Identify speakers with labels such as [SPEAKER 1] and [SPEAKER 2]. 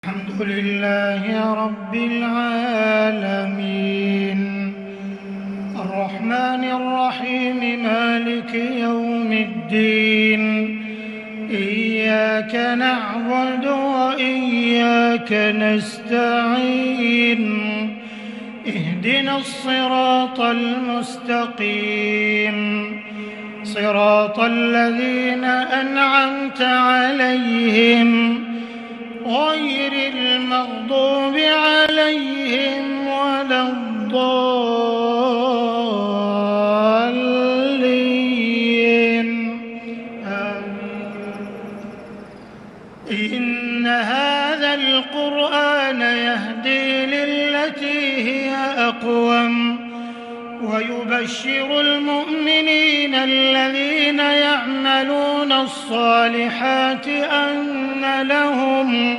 [SPEAKER 1] الحمد لله رب العالمين الرحمن الرحيم مالك يوم الدين إياك نعبد وإياك نستعين اهدنا الصراط المستقيم صراط الذين أنعمت عليهم غير المغضوب عليهم ولا الضالين إن هذا القرآن يهدي للتي هي أقوم ويبشر المؤمنين الذين يعملون الصالحات أن لهم